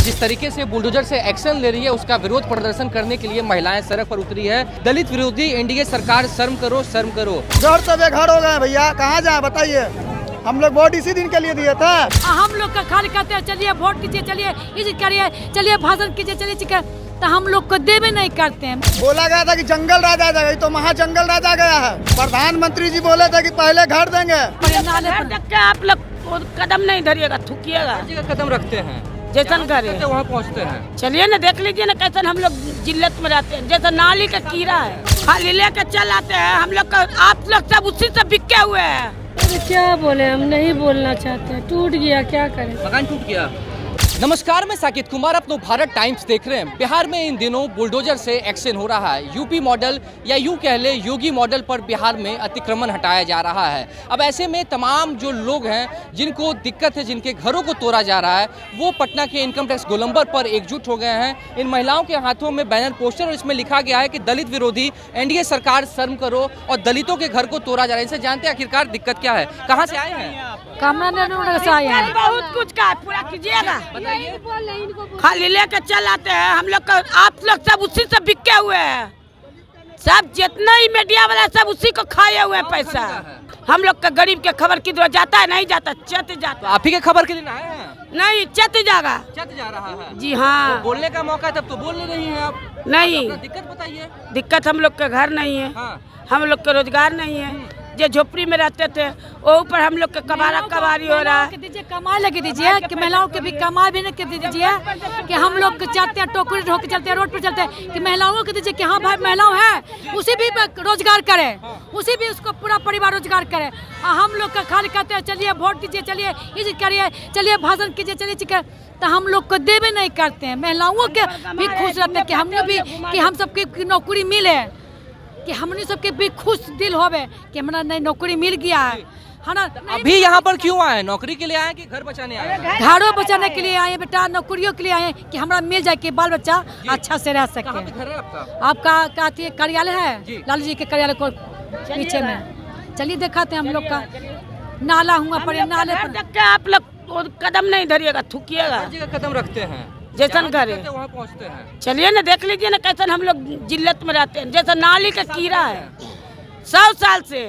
जिस तरीके से बुलडोजर से एक्शन ले रही है उसका विरोध प्रदर्शन करने के लिए महिलाएं सड़क पर उतरी है। दलित विरोधी एनडीए सरकार शर्म करो शर्म करो। घर से बेघर हो गए भैया, कहाँ जाए बताइए। हम लोग वोट इसी दिन के लिए दिए थे। हम लोग का खाली कहते हैं चलिए वोट कीजिए, चलिए इसी करिए, चलिए भाषण कीजिए, चलिए चिकर, तो हम लोग को देवे नहीं करते हैं। बोला गया था कि जंगल राज आ जाएगा, तो वहाँ जंगल राज आ गया है। प्रधानमंत्री जी बोले थे कि पहले घर देंगे। आप लोग कदम नहीं धरिएगा, थूकिएगा। कदम रखते हैं जैसन करे वहाँ पहुँचते हैं। चलिए ना, देख लीजिए ना कैसे हम लोग जिल्लत में रहते हैं। जैसे नाली का कीड़ा है, खाली लेकर चल आते हैं हम लोग। आप लोग सब उसी से बिके हुए हैं। क्या बोले, हम नहीं बोलना चाहते, टूट गया, क्या करें। मकान टूट गया। नमस्कार, मैं साकिब कुमार, अपनो भारत टाइम्स देख रहे हैं। बिहार में इन दिनों बुलडोजर से एक्शन हो रहा है। यूपी मॉडल या यूं कह ले योगी मॉडल पर बिहार में अतिक्रमण हटाया जा रहा है। अब ऐसे में तमाम जो लोग हैं जिनको दिक्कत है, जिनके घरों को तोड़ा जा रहा है, वो पटना के इनकम टैक्स गोलंबर पर एकजुट हो गए हैं। इन महिलाओं के हाथों में बैनर पोस्टर और इसमें लिखा गया है कि दलित विरोधी एनडीए सरकार शर्म करो, और दलितों के घर को तोड़ा जा रहा है। इनसे जानते हैं आखिरकार दिक्कत क्या है, कहाँ से आए हैं। बहुत कुछ का पूरा कीजिएगा, खाली लेकर चल आते हैं हम लोग। आप लोग सब उसी से बिके हुए हैं। सब जितना ही मीडिया वाला सब उसी को खाए हुए हैं पैसा। हम लोग का गरीब के खबर किधर जाता है, नहीं जाता, चत जाता। तो आप ही के खबर के दिन आए हैं। नहीं, चत जाएगा, चत जा रहा है। जी हाँ, तो बोलने का मौका है तब तो बोल नहीं रही हैं आप। नहीं, दिक्कत बताइए। दिक्कत हम लोग का घर नहीं है। हाँ। हम लोग का रोजगार नहीं है। जो झोपड़ी में रहते थे वो ऊपर हम लोग का कबारी हो रहा है। दीजिए कमाई लगे दीजिए, कि महिलाओं के भी कमाई भी नहीं कर दीजिए। कि हम लोग चलते हैं, टोकरी ढो के चलते हैं, रोड पर चलते हैं, कि महिलाओं को दीजिए कि हाँ भाई महिलाओं है, उसी भी रोजगार करे, उसी भी उसको पूरा परिवार रोजगार करे। हम लोग का खाली कहते हैं चलिए वोट दीजिए, चलिए इसी करिए, चलिए भाषण कीजिए, चलिए चिकर, तो हम लोग को देवे नहीं करते हैं। महिलाओं के भी खुश रहते हैं कि हमने भी, कि हम सबके नौकरी मिले, कि हमने सबके भी खुश दिल होवे कि हमारा नई नौकरी मिल गया है ना। अभी यहाँ पर क्यों आए, नौकरी के लिए आए कि घर बचाने आए हैं? घरों बचाने के लिए आए बेटा, नौकरियों के लिए आए कि हमारा मिल जाए, कि बाल बच्चा अच्छा से रह सके। कहाँ पे घर है आपका? आपका कार्यालय है, लालू जी के कार्यालय को पीछे में। चलिए दिखाते हैं हम लोग का नाला हुआ पर, नाले पर आप लोग कदम नहीं धरिएगा, थूकिएगा। कदम रखते हैं जैसन करे वहाँ पहुँचते हैं। चलिए ना, देख लीजिए ना कैसे हम लोग जिल्लत में रहते हैं। जैसे नाली का कीड़ा है 100 साल से।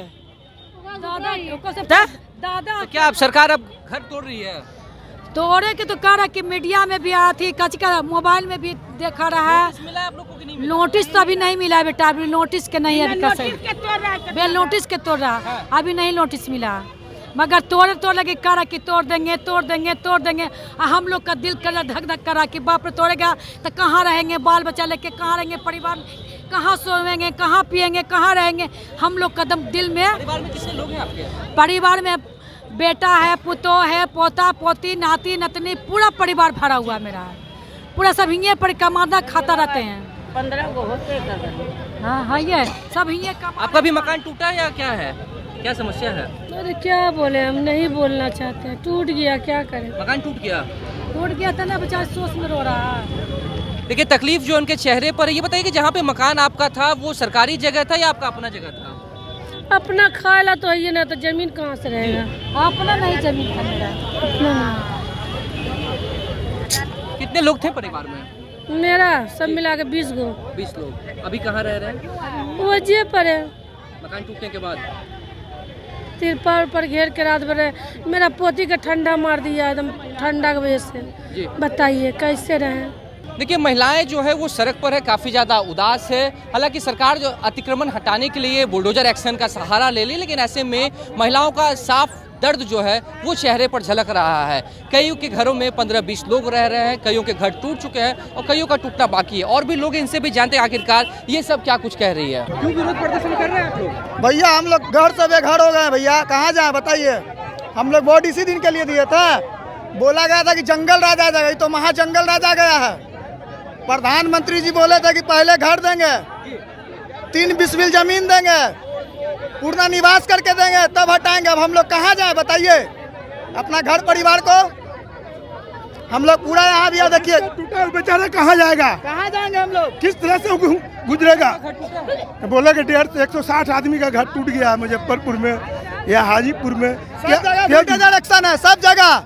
दादा तो क्या अब सरकार अब घर तोड़ रही है? तोड़े के तो कह रहा कि मीडिया में भी आती, कच का मोबाइल में भी देखा रहा है। मिला आप लोग को कि नहीं मिला? नोटिस तो अभी नहीं मिला है बेटा, अभी नोटिस के नहीं है अभी बेल नोटिस के तोड़ रहा, अभी नहीं नोटिस मिला। मगर तोड़ लगे करा कि तोड़ देंगे, तोड़ देंगे, तोड़ देंगे। हम लोग का दिल कर धक धक करा कि बाप रे तोड़ेगा तो कहाँ रहेंगे, बाल बच्चा लेके कहाँ रहेंगे, परिवार कहाँ सोएंगे, कहाँ पिएंगे, कहाँ रहेंगे। हम लोग कदम दिल में। परिवार में कितने लोग हैं आपके? परिवार में बेटा है, पुतो है, पोता पोती, नाती नतनी, पूरा परिवार भरा हुआ मेरा। पूरा सब हिंगे पर कमाना खाता रहते हैं। 15 गो होते। हाँ ये सब हिंगे कमा। आपका भी मकान टूटा है या क्या है, क्या समस्या है? अरे क्या बोले, हम नहीं बोलना चाहते, टूट गया, क्या करें। मकान टूट गया। टूट गया था ना, बेचारा सोच में रो रहा है। देखिए तकलीफ जो उनके चेहरे पर है। ये बताइए कि जहाँ पे मकान आपका था वो सरकारी जगह था या आपका अपना जगह था? अपना खाला तो है ना, तो जमीन कहाँ से रहेगा। अपना नहीं जमीन था मेरा, कितने लोग थे परिवार में? मेरा सब मिला के 20 गो। 20 लोग। अभी कहाँ रह रहे हैं? वो जे पर है, मकान टूटने के बाद तिरपाल पर घेर के रात भर मेरा पोती का ठंडा मार दिया, एकदम ठंडा की वजह से। बताइए कैसे रहे। देखिए महिलाएं जो है वो सड़क पर है, काफ़ी ज़्यादा उदास है। हालांकि सरकार जो अतिक्रमण हटाने के लिए बुलडोजर एक्शन का सहारा ले ली, लेकिन ऐसे में महिलाओं का साफ दर्द जो है वो चेहरे पर झलक रहा है। कईयों के घरों में 15-20 लोग रह रहे हैं, कईयों के घर टूट चुके हैं और कईयों का टूटना बाकी है। और भी लोग इनसे भी जानते हैं आखिरकार ये सब क्या कुछ कह रही है। क्यों विरोध प्रदर्शन कर रहे हैं आप लोग? भैया हम लोग घर से बेघर हो गए भैया, कहाँ जाए बताइए। हम लोग वोट इसी दिन के लिए दिए थे। बोला गया था कि जंगल राज आ जाएगा, तो वहाँ जंगल राज आ गया है। प्रधानमंत्री जी बोले थे कि पहले घर देंगे, 3 बिस्मिल जमीन देंगे, पूर्ण निवास करके देंगे, तब हटाएंगे। अब हम लोग कहाँ जाए बताइए। अपना घर परिवार को हम लोग पूरा यहाँ भी देखिए, टूटा बेचारा कहाँ जाएगा, कहाँ जाएंगे हम लोग, किस तरह से गुजरेगा। बोले कि 160 आदमी का घर टूट गया मुजफ्फरपुर में या हाजीपुर में। सब जगह एक्शन है, सब जगह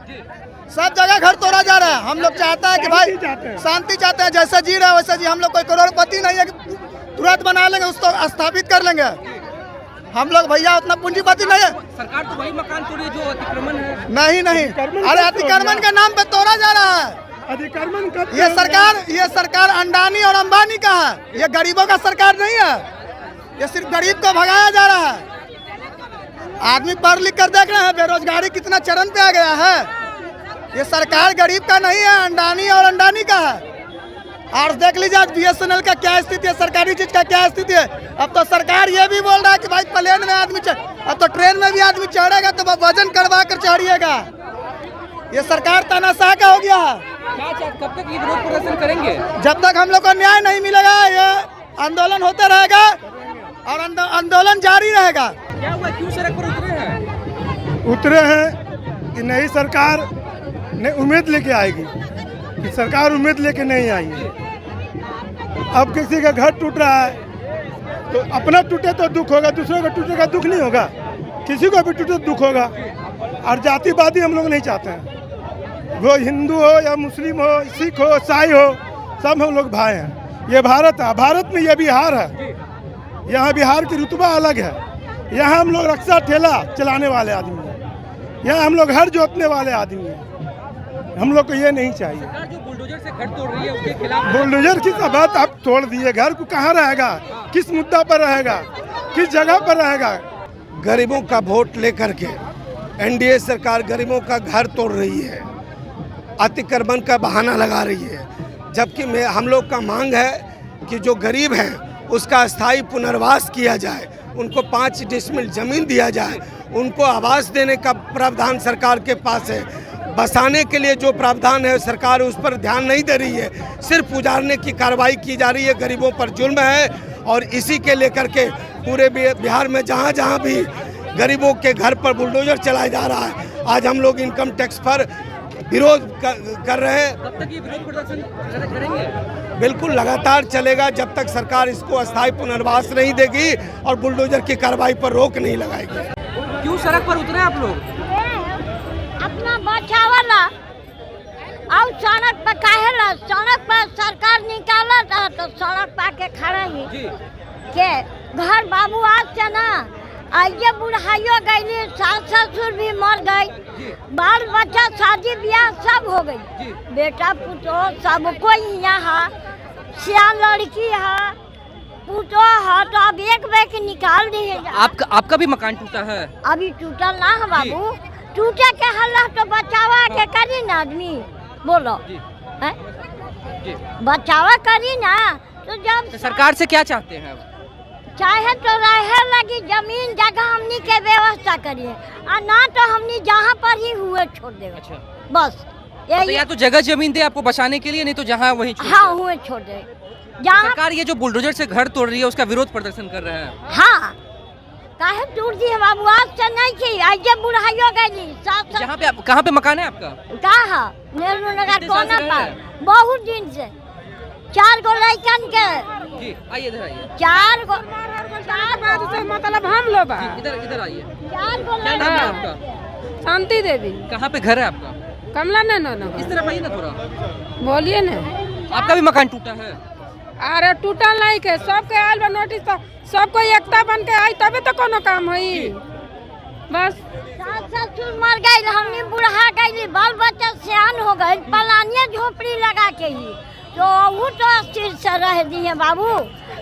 सब जगह घर तोड़ा जा रहा है। हम लोग चाहते हैं कि भाई शांति चाहते हैं, जैसे जी रहे वैसे जी। हम लोग कोई करोड़पति नहीं है कि तुरंत बना लेंगे, उसको स्थापित कर लेंगे। हम लोग भैया उतना पूंजीपति नहीं है। सरकार तो वही मकान तोड़ी जो अतिक्रमण है। नहीं, अरे अतिक्रमण के नाम पे तोड़ा जा रहा है। अधिक्रमण ये सरकार अंडानी और अंबानी का है, ये गरीबों का सरकार नहीं है। ये सिर्फ गरीब को भगाया जा रहा है। आदमी पढ़ लिख कर देख रहे हैं बेरोजगारी कितना चरम पे आ गया है। ये सरकार गरीब का नहीं है, अंडानी और अंडानी का है। और देख लीजिए आज BSNL का क्या स्थिति है, सरकारी चीज का क्या स्थिति है। अब तो सरकार ये भी बोल रहा है कि भाई प्लेन में आदमी अब तो ट्रेन में भी आदमी चढ़ेगा तो वजन करवा कर चढ़िएगा। ये सरकार तानाशाह का हो गया है। कब तक ये विरोध प्रदर्शन करेंगे? जब तक हम लोग को न्याय नहीं मिलेगा ये आंदोलन होते रहेगा और आंदोलन जारी रहेगा। क्या हुआ, क्यों सड़क पर उतरे हैं कि नई सरकार ने उम्मीद लेके आएगी, कि सरकार उम्मीद लेके नहीं आई है। अब किसी का घर टूट रहा है तो अपना टूटे तो दुख होगा, दूसरों का टूटेगा दुख नहीं होगा। किसी को भी टूटे तो दुख होगा। और जातिवादी हम लोग नहीं चाहते हैं, वो हिंदू हो या मुस्लिम हो, सिख हो, ईसाई हो, सब हम लोग भाई हैं। ये भारत है, भारत में ये बिहार है। यहाँ बिहार की रुतबा अलग है। यहाँ हम लोग रक्षा ठेला चलाने वाले आदमी हैं, यहाँ हम लोग हर जोतने वाले आदमी हैं। हम लोग को ये नहीं चाहिए। सरकार जो बुलडोजर से घर तोड़ रही है उसके खिलाफ। बुलडोजर की सब बात आप तोड़ दिए, घर को कहाँ रहेगा, किस मुद्दा पर रहेगा, किस जगह पर रहेगा। गरीबों का वोट लेकर के NDA सरकार गरीबों का घर तोड़ रही है, अतिक्रमण का बहाना लगा रही है। जबकि हम लोग का मांग है कि जो गरीब हैं उसका स्थायी पुनर्वास किया जाए, उनको 5 डिसमिल जमीन दिया जाए, उनको आवास देने का प्रावधान सरकार के पास है। बसाने के लिए जो प्रावधान है सरकार उस पर ध्यान नहीं दे रही है, सिर्फ उजाड़ने की कार्रवाई की जा रही है। गरीबों पर जुल्म है और इसी के लेकर के पूरे बिहार में जहाँ जहाँ भी गरीबों के घर पर बुलडोजर चलाया जा रहा है, आज हम लोग इनकम टैक्स पर विरोध कर रहे हैं। कब तक ये विरोध प्रदर्शन करेंगे? बिल्कुल लगातार चलेगा जब तक सरकार इसको अस्थायी पुनर्वास नहीं देगी और बुलडोजर की कार्रवाई पर रोक नहीं लगाएगी। क्यों सड़क पर उतरे आप लोग? अपना बचावला और सड़क पर काहेला, सड़क पर सरकार निकाला था तो सड़क पर के खड़ा ही के घर बाबू आज से ना आइए बुढ़ाइयो गई, सास ससुर भी मर गई, बाल बच्चा शादी ब्याह सब हो गई, बेटा पुतो सब कोई यहाँ सिया लड़की है पुतो है। तो अब एक बैग निकाल दिए। आपका भी मकान टूटा है? अभी टूटल ना है बाबू, टूटे के हल्ला तो बचावा के करी ना आदमी, बोलो है बचावा करी ना। तो जब सरकार से क्या चाहते हैं? चाहे तो रहे लगी जमीन जगह हमनी के व्यवस्था करिए और ना तो हमनी जहाँ पर ही हुए छोड़ देगा। अच्छा। बस तो या तो जगह जमीन दे आपको बसाने के लिए, नहीं तो जहाँ वहीं हाँ हुए छोड़ दे। जहाँ सरकार ये जो बुलडोजर से घर तोड़ रही है उसका विरोध प्रदर्शन कर रहे हैं। हाँ काहे दूर दी है बाबू, आज से नहीं की आज बुढ़ाइयो गई। जहाँ पे कहाँ पे मकान है आपका? कहा नेहरू नगर कोना पर बहुत दिन से 4 गो लड़कन के। आइए इधर आइए। 4 गो मतलब हम लोग इधर आइए। 4 गो क्या नाम है आपका? शांति देवी। कहाँ पे घर है आपका? कमला नैनो। इस तरफ आइए ना थोड़ा। बोलिए ना। आपका भी मकान टूटा है? अरे टूटल नहीं के सबके आयल बा नोटिस, तो सबको एकता बन के आई तबे तो कोनो काम होई। बस सास ससुर मर गए, हमने बुढ़ा गई, बाल बच्चा सियान हो गए, पलानिया झोपड़ी लगा के ही तो वो तो स्थिर से रह दिए बाबू।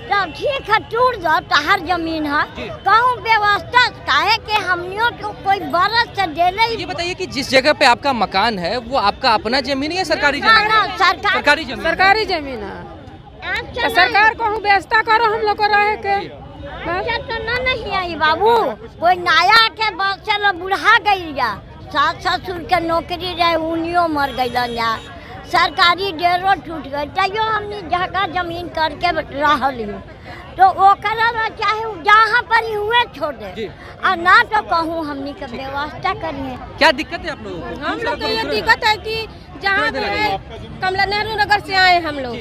तो ठीक है टूट जाओ तो हर जमीन है कहूँ व्यवस्था काहे के हमनियों को कोई बरस से डेले। ये बताइए कि जिस जगह पे आपका मकान है वो आपका अपना जमीन है या सरकारी जमीन है? सरकारी जमीन। सरकारी जमीन है तो सरकार को व्यवस्था करो हम लोग को रहे के। अच्छा तो ना नहीं आई बाबू, कोई नया के बच्चा बुढ़ा गई या सास ससुर के नौकरी रहे उनियो मर गई, सरकारी डेरो टूट गई, तैयो हमने जगह जमीन करके रहल तो ओकरा चाहे जहाँ पर ही हुए छोड़ दे और ना तो कहूँ हमने के व्यवस्था करिए। क्या दिक्कत है आप लोगों को? हम लोग को ये दिक्कत है कि जहाँ कमला नेहरू नगर से आए हम लोग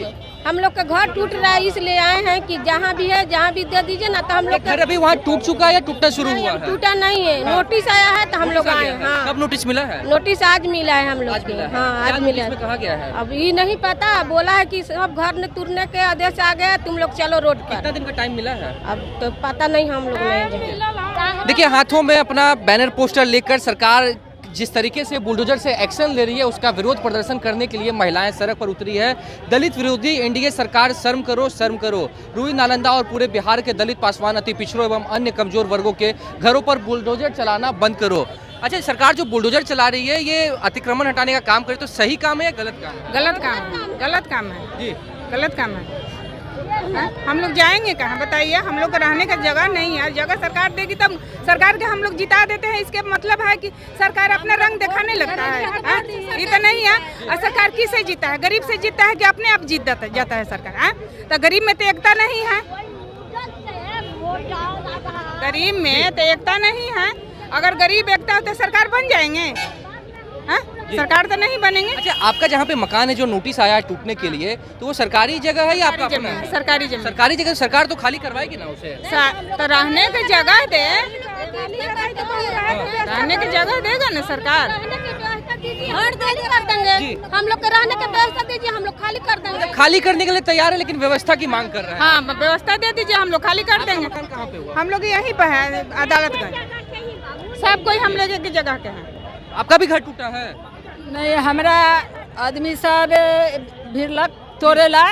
हम लोग का घर टूट रहा है, इसलिए आए हैं कि जहाँ भी है जहाँ भी दे दीजिए ना, तो हम लोग घर अभी वहाँ टूट चुका है या टूटना शुरू हुआ है? टूटा नहीं है, नोटिस आया है तो हम लोग आए। हाँ, कब नोटिस मिला है? नोटिस आज मिला है हम लोग आज को। मिला है। हाँ, क्या आज मिला नोटिस में कहा गया है? अब ये नहीं पता, बोला है कि सब घर ने तुरने के आदेश आ गया, तुम लोग चलो रोड पर। कितना दिन का टाइम मिला है? अब तो पता नहीं, हम लोग नहीं। देखिए, हाथों में अपना बैनर पोस्टर लेकर सरकार जिस तरीके से बुलडोजर से एक्शन ले रही है, उसका विरोध प्रदर्शन करने के लिए महिलाएं सड़क पर उतरी है। दलित विरोधी एनडीए सरकार शर्म करो, शर्म करो। रूई नालंदा और पूरे बिहार के दलित, पासवान, अति पिछड़ों एवं अन्य कमजोर वर्गों के घरों पर बुलडोजर चलाना बंद करो। अच्छा, सरकार जो बुलडोजर चला रही है, ये अतिक्रमण हटाने का काम करे तो सही काम है या गलत काम है? गलत काम है, गलत काम है जी, गलत काम है। हम लोग जाएंगे कहाँ बताइए? हम लोग को रहने का जगह नहीं है। जगह सरकार देगी तब सरकार के हम लोग जिता देते हैं। इसके मतलब है कि सरकार अपना रंग दिखाने लगता है। ये तो नहीं है। और सरकार किससे जीता है? गरीब से जीता है कि अपने आप जीत जाता है सरकार? तो गरीब में तो एकता नहीं है, गरीब में तो एकता नहीं है। अगर गरीब एकता हो तो सरकार बन जाएंगे? सरकार तो नहीं बनेंगे। अच्छा, आपका जहाँ पे मकान है जो नोटिस आया है टूटने के लिए, तो वो सरकारी जगह है या आपका अपना है? सरकारी जमीन। सरकारी जगह सरकार तो खाली करवाएगी ना उसे? तो रहने की जगह दे, रहने की जगह देगा ना सरकार। खाली कर देंगे, हम लोग को रहने की व्यवस्था दीजिए, हम लोग खाली कर देंगे। खाली करने के लिए तैयार है, लेकिन व्यवस्था की मांग कर रहे हैं। हाँ, व्यवस्था दे दीजिए, हम लोग खाली कर देंगे। मकान कहाँ पे हुआ? हम लोग यहीं पर है, अदालतगंज। सब कोई हम लोग की जगह के हैं। आपका भी घर टूटा है? नहीं, हमारा आदमी सब भिरलक तोड़ेला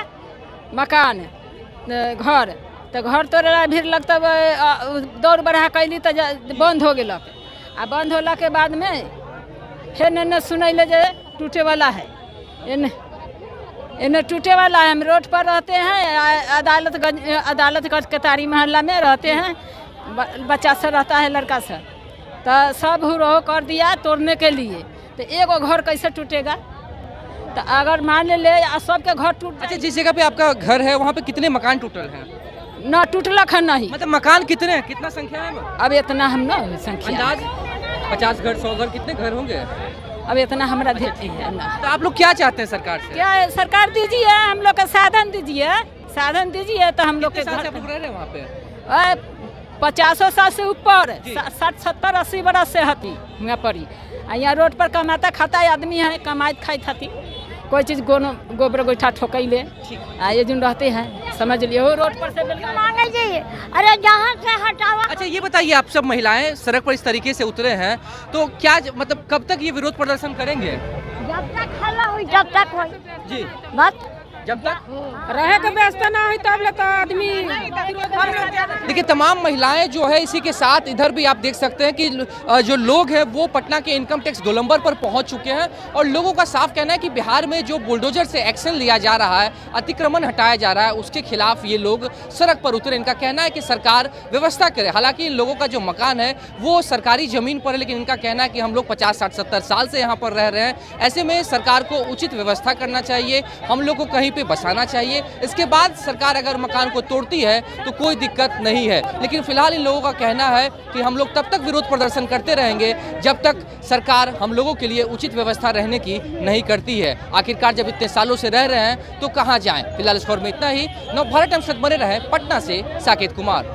मकान घर, तो घर तोड़ेला भिरलक, तब दौड़ बढ़ा कैली तो बंद हो गलक। आ बंद होला के बाद में फिर ने सुनैले जे टूटे वाला है, इन्हें टूटे वाला है। हम रोड पर रहते हैं, अदालतगंज के तारी मोहल्ला में रहते हैं। बच्चा सब रहता है, लड़का सब, तो सब हुरो कर दिया तोड़ने के लिए। तो एगो घर कैसे टूटेगा? तो अगर मान ले सबके घर टूट। अच्छा, जिस जगह पे आपका घर है वहाँ पे कितने मकान टूटल हैं? न टूटलक है नहीं। मतलब मकान कितने हैं, कितना संख्या है? अब इतना हम न संख्या अंदाज 50 घर, 100 घर, कितने घर होंगे? अब इतना हमारा देती है ना। तो आप लोग क्या चाहते हैं सरकार से? क्या सरकार दीजिए, हम लोग का साधन दीजिए, साधन दीजिए तो हम लोग के साल से घर आप लोग रह रहे हैं वहाँ पे? 50 साल से ऊपर, 60, 70, 80 बरस से हती हुआ पड़ी। यहाँ रोड पर कमाता खाता आदमी है, कमाइत खाइत हती, कोई चीज गोबर गोईठा ठोकैले ये जो रहते हैं, समझ लिए वो रोड पर से मांगे जाइए। अरे जहाँ से हटावा। अच्छा, ये बताइए, आप सब महिलाएं सड़क पर इस तरीके से उतरे हैं, तो क्या मतलब कब तक ये विरोध प्रदर्शन करेंगे? जब तक हल्ला हुई तब तक हुई जी, बस। जब तक रहे के व्यवस्था ना हुई तब तो आदमी। देखिए, तमाम महिलाएं जो है इसी के साथ इधर भी आप देख सकते हैं कि जो लोग हैं वो पटना के इनकम टैक्स गोलंबर पर पहुंच चुके हैं। और लोगों का साफ कहना है कि बिहार में जो बुलडोजर से एक्शन लिया जा रहा है, अतिक्रमण हटाया जा रहा है, उसके खिलाफ ये लोग सड़क पर उतरे। इनका कहना है कि सरकार व्यवस्था करे। हालांकि इन लोगों का जो मकान है वो सरकारी जमीन पर है, लेकिन इनका कहना है कि हम लोग 50, 60, 70 साल से यहाँ पर रह रहे हैं। ऐसे में सरकार को उचित व्यवस्था करना चाहिए, हम लोग को कहीं पे बसाना चाहिए। इसके बाद सरकार अगर मकान को तोड़ती है तो कोई दिक्कत नहीं है। लेकिन फिलहाल इन लोगों का कहना है कि हम लोग तब तक विरोध प्रदर्शन करते रहेंगे जब तक सरकार हम लोगों के लिए उचित व्यवस्था रहने की नहीं करती है। आखिरकार जब इतने सालों से रह रहे हैं तो कहां जाएं? फिलहाल इस खबर में इतना ही। नवभारत टाइम्स से बने रहे पटना से साकेत कुमार।